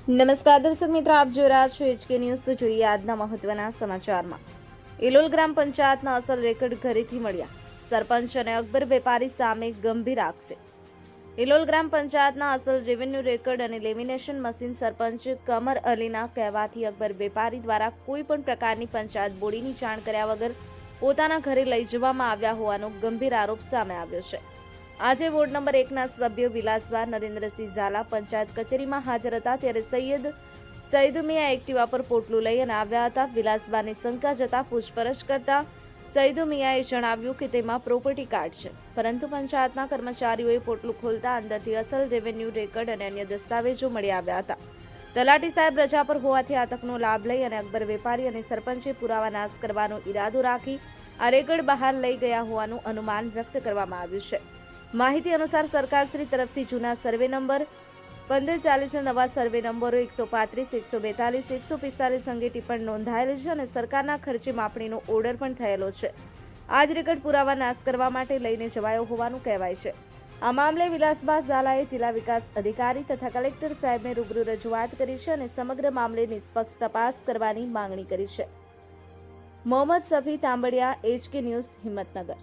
નમસ્કાર દર્શક મિત્રો, આપ જોઈ રહ્યા છો HK ન્યૂઝ। તો જોઈએ આજના મહત્વના સમાચારમાં। ઇલોલ ગ્રામ પંચાયતના અસલ રેકર્ડ ઘરેથી મળ્યા, સરપંચ અને અકબર વેપારી સામે ગંભીર આક્ષેપ। ઇલોલ ગ્રામ પંચાયતના અસલ રેવન્યુ રેકર્ડ અને લેમિનેશન મશીન સરપંચ કમર અલીના કહેવાથી અકબર વેપારી દ્વારા કોઈ પણ પ્રકારની પંચાયત બોડીની જાણ કર્યા વગર પોતાના ઘરે લઈ જવામાં આવ્યા હોવાનો ગંભીર આરોપ સામે આવ્યો છે। આજે વોર્ડ નંબર 1ના સભ્ય વિલાસબા નરેન્દ્રસિંહ ઝાલા પંચાયત કચેરીમાં હાજર હતા, ત્યારે સૈદુમિયા એક્ટિવા પર પોટલું લઈ આવ્યા હતા। વિલાસબાની શંકા જતા પૂછપરછ કરતા સૈદુમિયાએ જણાવ્યું કે તેમાં પ્રોપર્ટી કાર્ડ છે, પરંતુ પંચાયતના કર્મચારીઓએ પોટલું ખોલતા અંદરથી અસલ રેવન્યુ રેકર્ડ અને અન્ય દસ્તાવેજો મળી આવ્યા હતા। તલાટી સાહેબ રજા પર હોવાથી આ તકનો લાભ લઈ અને અકબર વેપારી અને સરપંચે પુરાવા નાશ કરવાનો ઈરાદો રાખી આ રેકર્ડ બહાર લઈ ગયા હોવાનું અનુમાન વ્યક્ત કરવામાં આવ્યું છે। માહિતી અનુસાર સરકારશ્રી તરફથી જૂના સર્વે નંબર 1540 નવા સર્વે નંબરો 135, 142, 145 અંગે ટિપ્પણ નોંધાયેલ છે અને સરકારના ખર્ચે માપણીનો ઓર્ડર પણ થયેલો છે। આ જ રેકર્ડ પુરાવા નાશ કરવા માટે લઈને જવાયો હોવાનું કહેવાય છે। આ મામલે વિલાસબા ઝાલાએ જિલ્લા વિકાસ અધિકારી તથા કલેક્ટર સાહેબને રૂબરૂ રજૂઆત કરી છે અને સમગ્ર મામલે નિષ્પક્ષ તપાસ કરવાની માંગણી કરી છે। Mohammad સફી તાંબડિયા, HK news, Himmatnagar.